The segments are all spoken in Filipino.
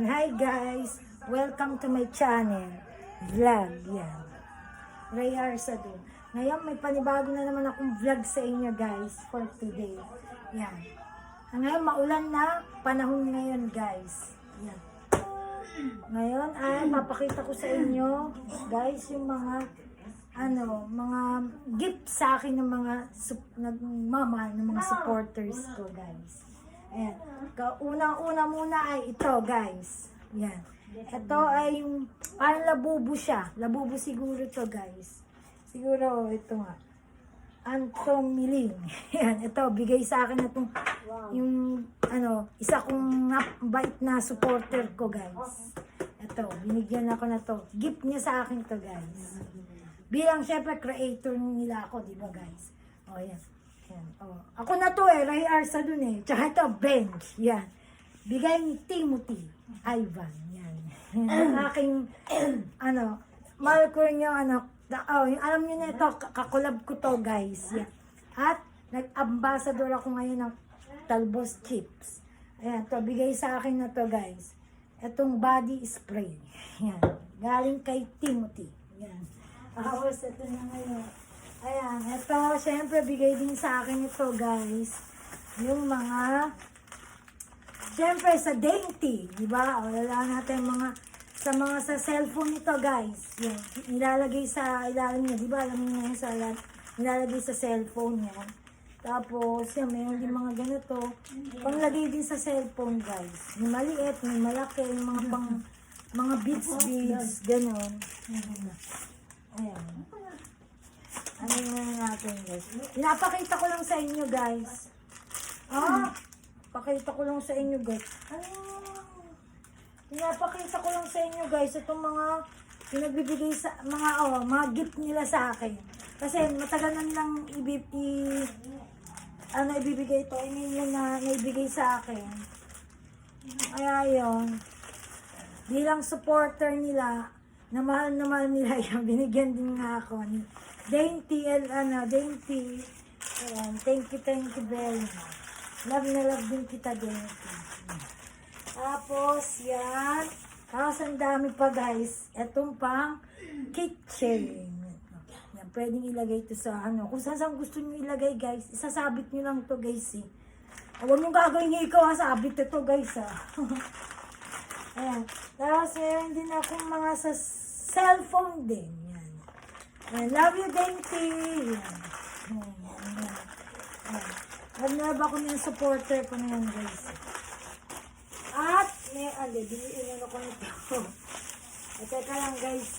Hi guys! Welcome to my channel. Vlog, yan. Ray Arsado. Ngayon may panibago na naman akong vlog sa inyo guys for today. Yan. Ngayon maulan na panahon ngayon guys. Yan. Ngayon ay papakita ko sa inyo guys yung mga mga gift sa akin ng mga nagmamahal ng mga supporters ko guys. Ayan. Unang-una muna ay ito guys. Yan. Ito ay yung parang labubo siya. Labubo siguro to guys. Siguro ito nga. Antong Miling. Yan. Ito, bigay sa akin na itong yung isa kong bait na supporter ko guys. Ito, binigyan ako na to. Gift niya sa akin to guys. Bilang syempre creator nila ako, di ba guys? O yan. Yan. O. Ako na to Ray Arsado dun Tsaka ito, Bench. Yan. Bigay ni Timothy Ivan. Yan. Yan. Ang aking, mahal ko rin yung alam niyo na ito, kakulab ko to guys. Yan. At, nag-ambassador ako ngayon ng Talbos Chips. Ayan, to, bigay sa akin na to guys. Itong body spray. Yan. Galing kay Timothy. Yan. Tapos, ito na ngayon. Ayan, ito, syempre, bigay din sa akin ito, guys. Yung mga, syempre, sa dainty, di ba? O, wala natin sa cellphone nito, guys. Yan, nilalagay sa ilalim niya, di ba? Alam niyo na yun, nilalagay sa cellphone yan. Tapos, yan, mayroon din mga ganito. Panglagay din sa cellphone, guys. May maliit, may malaki, yung mga beads, gano'n. Ayan. Ano na natin guys? Pinapakita ko lang sa inyo guys. Pakita ko lang sa inyo guys. Pinapakita ko lang sa inyo guys itong mga pinagbibigay sa mga gift nila sa akin. Kasi matagal na nilang ibibigay ito. Yun na naibigay sa akin. Kaya yun. Bilang supporter nila, na mahal nila yan. Binigyan din nga ako ni Dainty, Dainty. Ayan, thank you very much. Love na love din kita, Dainty. Tapos, yan. Tapos, ang dami pa, guys. Itong pang kitchen. Yan, pwedeng ilagay ito sa kung saan gusto nyo ilagay, guys. Isasabit nyo lang to guys, eh. Huwag nyo gagawin ikaw, sabit ito, guys, Ayan. Tapos, meron din akong mga sa cellphone din. Yan. Ayan. Love you, Dainty. Yan. Ayan. Love ako ng supporter ko na yan, guys. At, biliin ko nito. Teka lang, guys,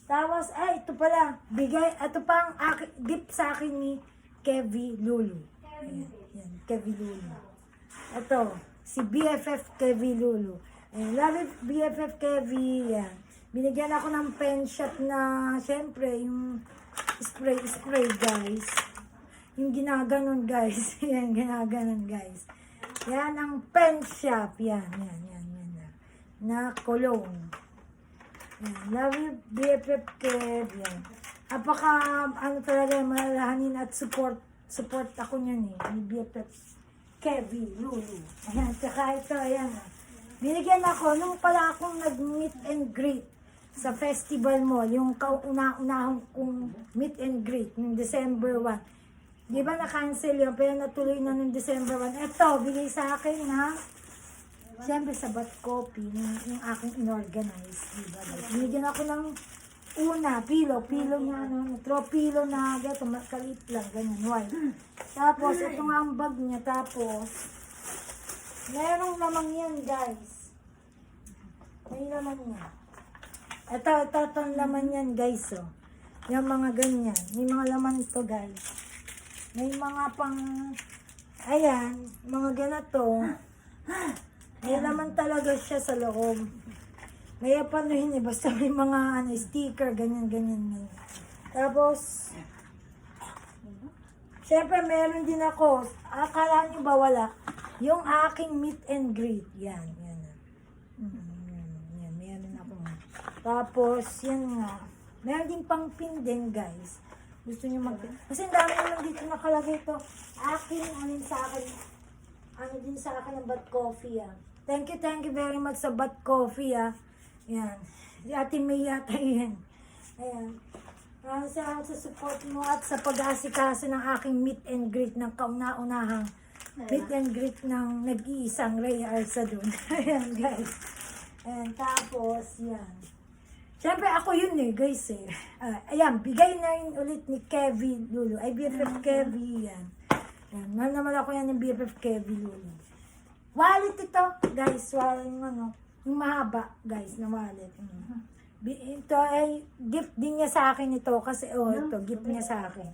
Tapos, ito pala. Ito pa ang gift sa akin ni Kevin Lulu. Ayan. Yan, Kevin Lulu. Ito, si BFF Kevin Lulu. Love it, BFF Kevin. Yan. Binigyan ako ng pen shop na, syempre, yung spray, guys. Yung ginaganon, guys. Yan, ginaganon, guys. Yan ang pen shop. Yan. Na cologne. Yan. Love it, BFF Kevin. Yan. Talaga, malalahanin at support ako niyan ni BFF Kevin Lulu. Ayan, tsaka ito, ayan. Binigyan ako, nung pala akong nag-meet and greet sa festival mo, yung kauna-unahang kong meet and greet, yung December 1. Di ba na-cancel yun, pero natuloy na nung December 1. Ito, bigay sa akin na, siyempre sa Bat Coffee, yung aking inorganize. Diba? Binigyan ako ng pilo niya, throw pilo na, gato, makalit lang, ganyan, white. Tapos, ito nga ang bag niya, tapos, merong lamang yan, guys. May laman niya. Ito ang laman yan, guys, Yung mga ganyan. May mga laman ito, guys. May mga ayan, mga ganito. May laman talaga siya sa loob. May panuhin basta may mga sticker, ganyan. Tapos, syempre meron din ako, akala nyo ba wala, yung aking meet and greet, yan. Meron ako. Tapos, yan nga, meron din pang pin din, guys. Gusto nyo kasi ang dami naman dito nakalagay ito. Akin, sa akin, ano din sa akin ng Bat Coffee ah. Thank you very much sa Bat Coffee ah. Yan. Si Ate May yata yan. Ayan. Maraming salamat sa support mo at sa pag-aasikaso ng aking meet and greet ng kauna-unahang meet and greet ng nag-iisang Rhea Arza dun. Ayan guys. Ayan, tapos yan. Siyempre ako yun eh guys eh. Ayan, bigay na rin ulit ni Kevin Lulu. Ay, BFF Kevin yan. Ayan, mahal naman ako yan ng BFF Kevin Lulu. Wallet ito guys. Wallet yung ano. Yung mahaba guys na wallet. Ito ay gift din niya sa akin ito kasi ito gift niya sa akin.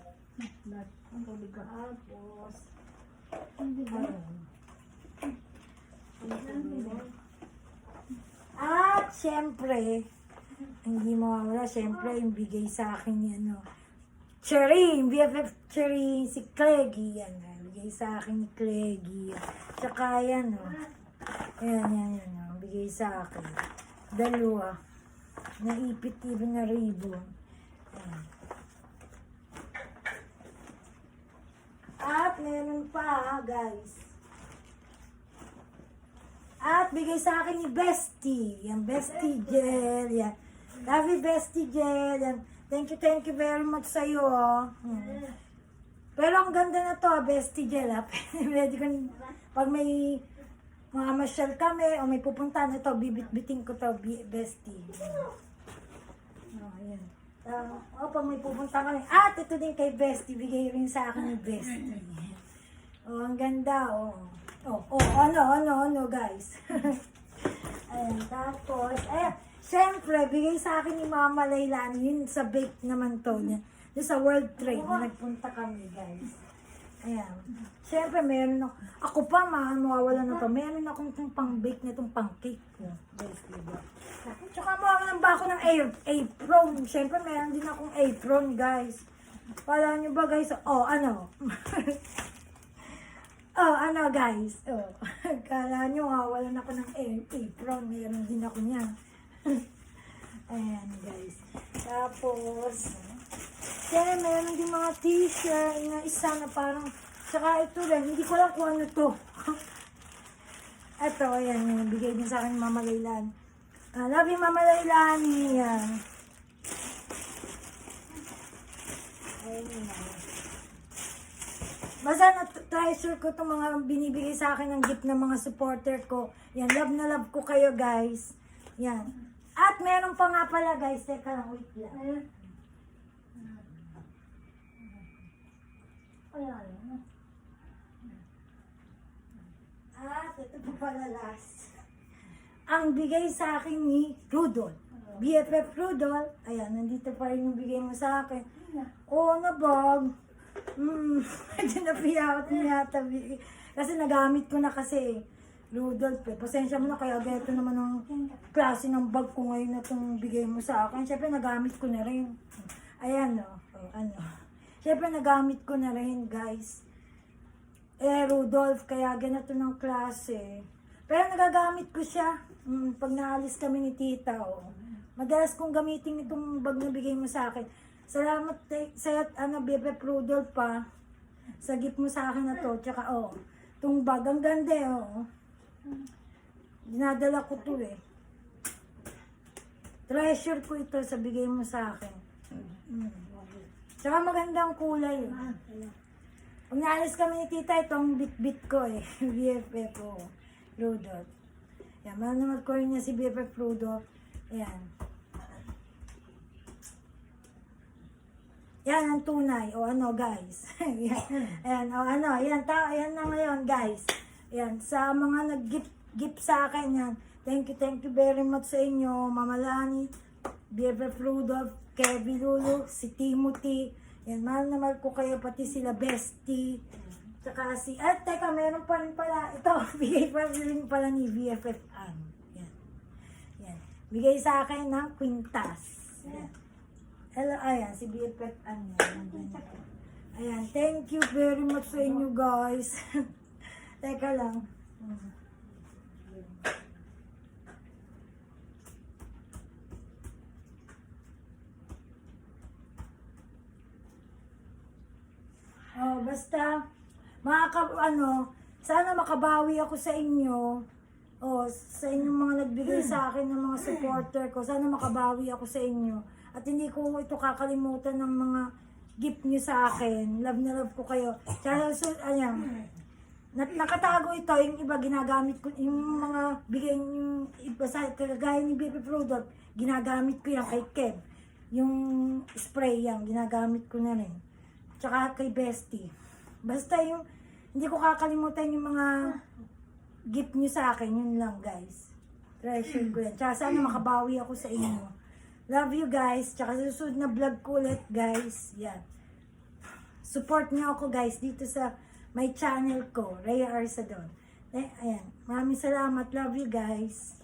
Tapos at syempre hindi mawawala syempre yung bigay sa akin ni ano Cherry, BFF Cherry si Cleggy yan. Bigay sa akin ni Cleggy. Tsaka yan yan bigay sa akin. Dalawa. Naipit-ibig na ribbon. Ayan. At meron pa guys. At bigay sa akin ni Bestie. Yan, Bestie Gel. Yan. Love you, Bestie Gel. Yan. Thank you very much sa'yo. Pero ang ganda na to, Bestie Gel. Pwede ko, pag may mamasyal kami o may pupuntahan ito, bibit-biting ko to, Bestie. Ayan. Pag may pupunta kami. At ito din kay Bestie, bigay rin sa akin ni Bestie. Ang ganda, ano, guys. Ayan, tapos, siyempre, bigay sa akin ni Mama Lailani, yun sa bake naman to, yun sa World Trade, na nagpunta kami, guys. Ayan. Siyempre, meron ako pa, mawawala na to, meron akong itong pang-bake na itong pang-cake. Guys, diba? Tsaka mawawala ba ako ng apron. Siyempre, meron din akong apron, guys. Wala nyo ba, guys? Ano guys? Kala nyo, wala na ako ng apron. Meron din ako niyan. Ayan, guys. Tapos, kaya meron din mga t-shirt na isa na parang, saka ito rin, hindi ko lang kung ano to. Ito, ayan, yung bigay din sa akin ni Mama Lailani. Love you, Mama Lailani. Ayan. Ayan. Basta na-treasure ko itong mga binibigay sa akin ng gift ng mga supporter ko. Yan, love na love ko kayo, guys. Yan. At meron pa nga pala, guys. Teka lang, wait lang. At ito pa pala last. Ang bigay sa akin ni Rudolph. BFF Rudolph. Ayan, nandito pa rin yung bigay mo sa akin. Na bag. Medyo napiyawat niya yata. Kasi nagamit ko na kasi Rudolph Pasensya mo na kaya ganito naman ang klase ng bag ko ngayon na itong bigay mo sa akin. Siyempre nagamit ko na rin. Ayan Siyempre nagamit ko na rin guys. Rudolph kaya ganito ng klase. Pero nagagamit ko siya. Pag naalis kami ni tita madalas kong gamitin itong bag na bigay mo sa akin. Salamat sa BFF Rudolph pa sa gift mo sa akin na to. Tsaka itong bag ang ganda dinadala ko to treasure ko ito sa bigay mo sa akin. Tsaka magandang kulay Pag naalis kami ni tita itong bit-bit ko BFF Rudolph. Yan, manunod ko rin niya si BFF Rudolph. Ayan. Yan ang tunay. Guys. Ayan, ayan na ngayon, guys. Ayan, sa mga nag-gift sa akin yan. Thank you very much sa inyo. Mama Lani, BFF Rudolph, Kevin Lulu, si Timothy. Yan, mahal na mahal ko kayo, pati sila Bestie. Tsaka teka, meron pa rin pala. Ito, bigay pa rin pala ni BFF Ann. Yan. Bigay sa akin ng Quintas. Yan. Hello, ayan, si BFF Ann. Ayan, thank you very much sa inyo, guys. Teka lang. Basta, Sana makabawi ako sa inyo. O, sa inyong mga nagbigay sa akin ng mga supporter ko. Sana makabawi ako sa inyo. At hindi ko ito kakalimutan ng mga gift nyo sa akin. Love na love ko kayo. Tsaka, ayan. Nakatago ito, yung iba ginagamit ko, yung mga bigay, yung iba sa kagaya ni Baby Product, ginagamit ko yan kay Kev. Yung spray yan, ginagamit ko na rin. Tsaka kay Bestie. Basta yung, hindi ko kakalimutan yung mga gift nyo sa akin, yun lang guys. Treasure ko yan. Tsaka sana makabawi ako sa inyo. Love you guys. Tsaka susunod na vlog ko ulit guys. Yan. Support nyo ako guys dito sa my channel ko, Rhea Arsadon. Ayan. Maraming salamat. Love you guys.